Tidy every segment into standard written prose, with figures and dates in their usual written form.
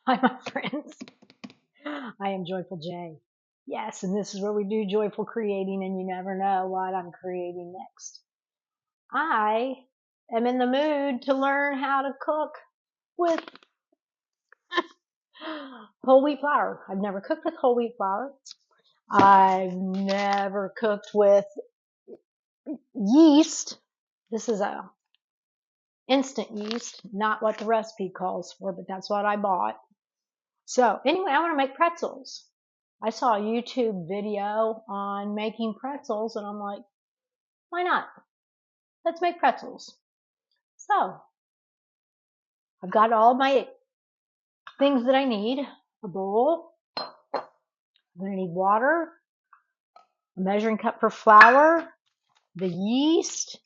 Hi, my friends. I am Joyful J. Yes, and this is where we do joyful creating, and you never know what I'm creating next. I am in the mood to learn how to cook with whole wheat flour. I've never cooked with whole wheat flour. I've never cooked with yeast. This is a instant yeast, not what the recipe calls for, but that's what I bought. So anyway, I want to make pretzels. I saw a YouTube video on making pretzels and I'm like, why not? Let's make pretzels. So I've got all my things that I need. A bowl. I'm going to need water, a measuring cup for flour, the yeast,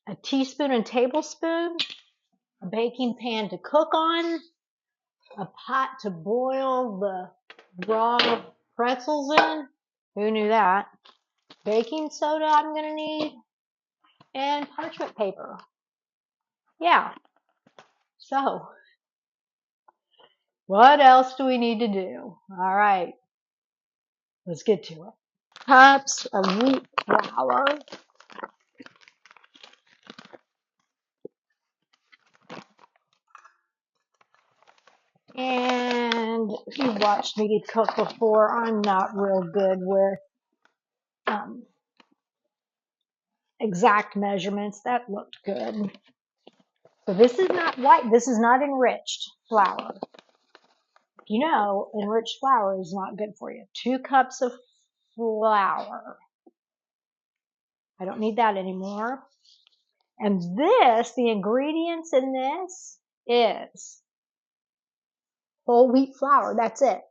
a teaspoon and tablespoon, a baking pan to cook on, a pot to boil the raw pretzels in. Who knew that? Baking soda I'm going to need, and parchment paper. Yeah. So, what else do we need to do? All right. Let's get to it. Cups of wheat flour. And if you've watched me cook before, I'm not real good with exact measurements. That looked good. So this is not white. This is not enriched flour. You know, enriched flour is not good for you. 2 cups of flour. I don't need that anymore. And this, the ingredients in this is whole wheat flour. That's it.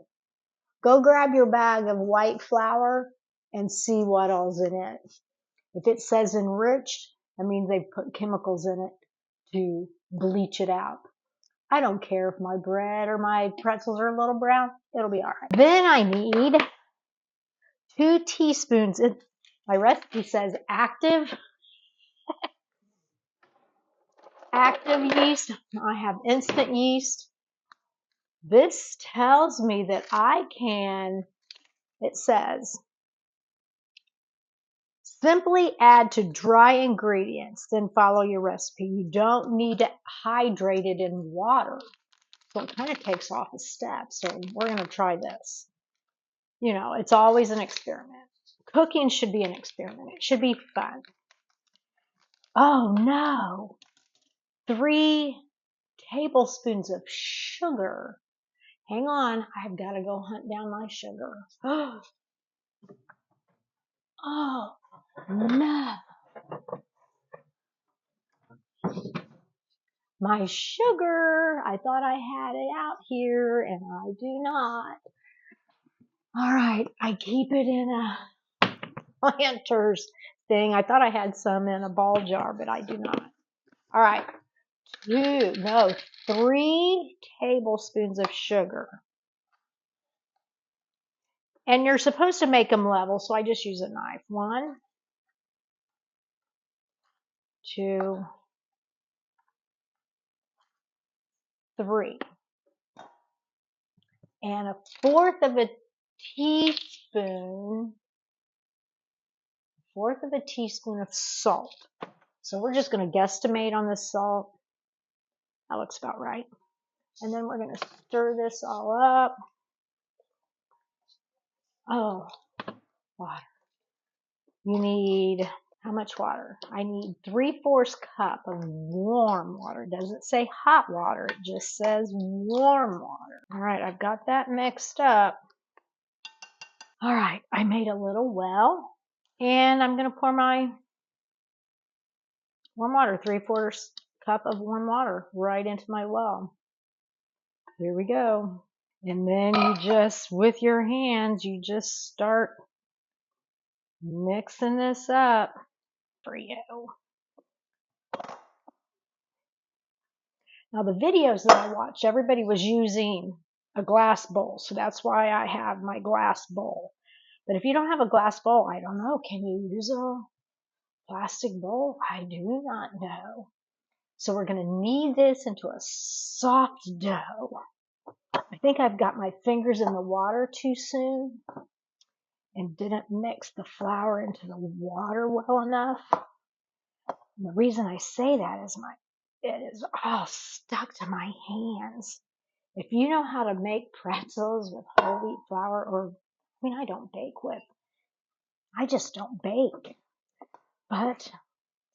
Go grab your bag of white flour and see what all's in it. If it says enriched, that means they've put chemicals in it to bleach it out. I don't care if my bread or my pretzels are a little brown. It'll be all right. Then I need 2 teaspoons. My recipe says active yeast. I have instant yeast. This tells me that I can, it says, simply add to dry ingredients, then follow your recipe. You don't need to hydrate it in water. So it kind of takes off a step. So we're going to try this. You know, it's always an experiment. Cooking should be an experiment. It should be fun. Oh no. 3 tablespoons of sugar. Hang on. I've got to go hunt down my sugar. Oh no. My sugar. I thought I had it out here and I do not. All right. I keep it in a planter's thing. I thought I had some in a ball jar, but I do not. All right. 3 tablespoons of sugar. And you're supposed to make them level, so I just use a knife. 1, 2, 3. And 1/4 of a teaspoon, of salt. So we're just going to guesstimate on the salt. That looks about right. And then we're going to stir this all up. Oh, water. You need, how much water? I need 3/4 cup of warm water. It doesn't say hot water. It just says warm water. All right, I've got that mixed up. All right, I made a little well, and I'm going to pour my warm water, 3/4 cup of warm water right into my well. Here we go. And then you just, with your hands, you just start mixing this up for you. Now the videos that I watched, everybody was using a glass bowl. So that's why I have my glass bowl. But if you don't have a glass bowl, I don't know. Can you use a plastic bowl? I do not know. So we're going to knead this into a soft dough. I think I've got my fingers in the water too soon and didn't mix the flour into the water well enough. And the reason I say that is it is all stuck to my hands. If you know how to make pretzels with whole wheat flour, I don't bake with, I just don't bake. But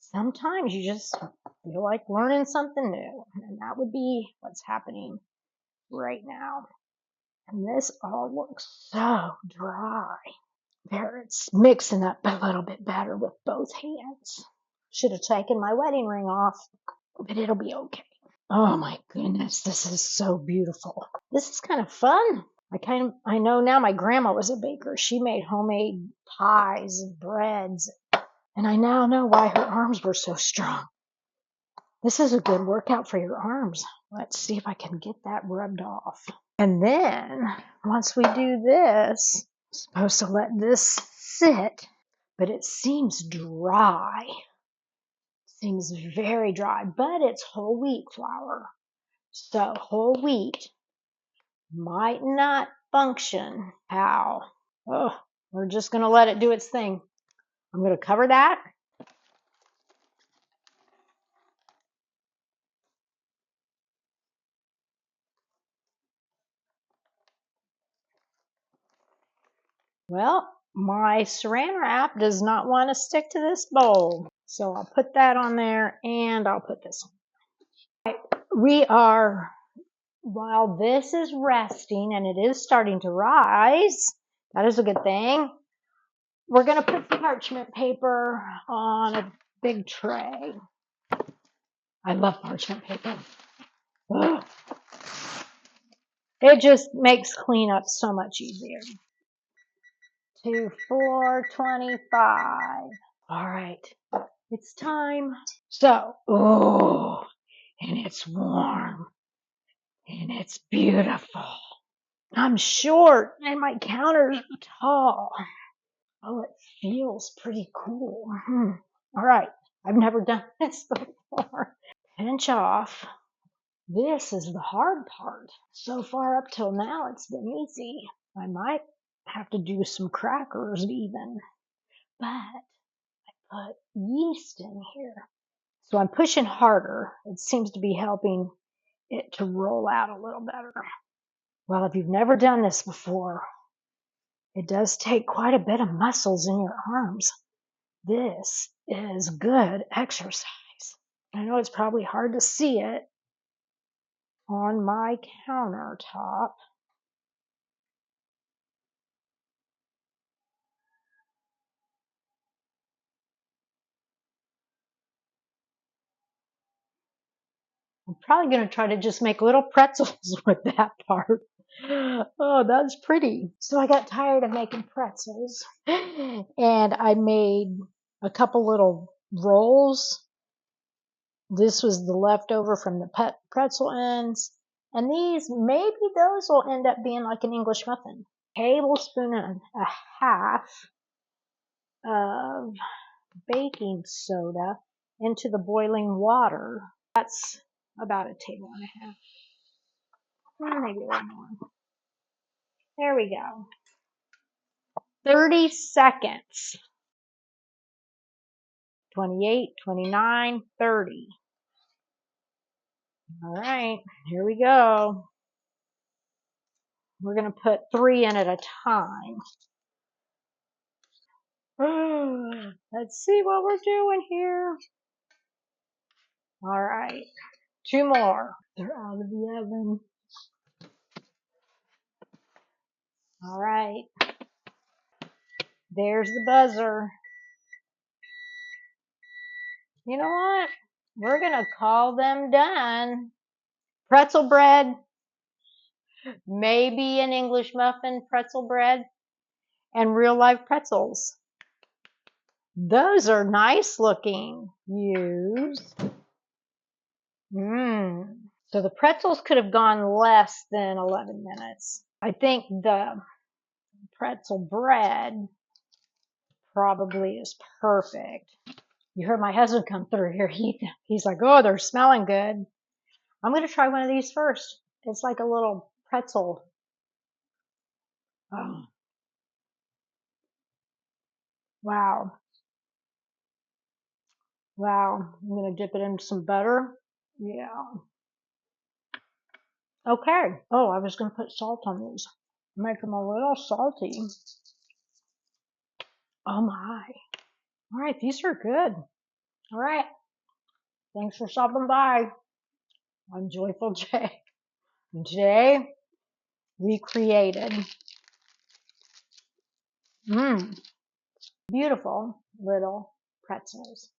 sometimes you just feel like learning something new. And that would be what's happening right now. And this all looks so dry. There, it's mixing up a little bit better with both hands. Should have taken my wedding ring off, but it'll be okay. Oh my goodness, this is so beautiful. This is kind of fun. I know now my grandma was a baker. She made homemade pies and breads, and I now know why her arms were so strong. This is a good workout for your arms. Let's see if I can get that rubbed off. And then once we do this, I'm supposed to let this sit, but it seems dry. Seems very dry, but it's whole wheat flour. So whole wheat might not function how. Oh, we're just going to let it do its thing. I'm going to cover that. Well, my saran wrap does not want to stick to this bowl. So I'll put that on there and I'll put this on. While this is resting and it is starting to rise, that is a good thing. We're going to put the parchment paper on a big tray. I love parchment paper. Ugh. It just makes cleanup so much easier. 2, 4, 25. All right, it's time. So, oh, and it's warm and it's beautiful. I'm short and my counter's tall. Oh, it feels pretty cool. All right, I've never done this before. Pinch off. This is the hard part. So far up till now, it's been easy. I might have to do some crackers even, but I put yeast in here. So I'm pushing harder. It seems to be helping it to roll out a little better. Well, if you've never done this before, it does take quite a bit of muscles in your arms. This is good exercise. I know it's probably hard to see it on my countertop. I'm probably going to try to just make little pretzels with that part. Oh, that's pretty. So I got tired of making pretzels and I made a couple little rolls. This was the leftover from the pretzel ends. And maybe those will end up being like an English muffin. Tablespoon and a half of baking soda into the boiling water. That's about a table and a half. Maybe a little more. There we go. 30 seconds. 28, 29, 30. All right, here we go. We're going to put 3 in at a time. Let's see what we're doing here. All right, 2 more. They're out of the oven. All right, there's the buzzer. You know what? We're going to call them done. Pretzel bread, maybe an English muffin pretzel bread, and real life pretzels. Those are nice looking. Use. So the pretzels could have gone less than 11 minutes. I think the pretzel bread probably is perfect. You heard my husband come through here. He's like, oh, they're smelling good. I'm going to try one of these first. It's like a little pretzel. Oh, wow. Wow. I'm going to dip it into some butter. Yeah. Okay. Oh, I was going to put salt on these. Make them a little salty. Oh my. All right. These are good. All right. Thanks for stopping by. I'm Joyful J. And today we created beautiful little pretzels.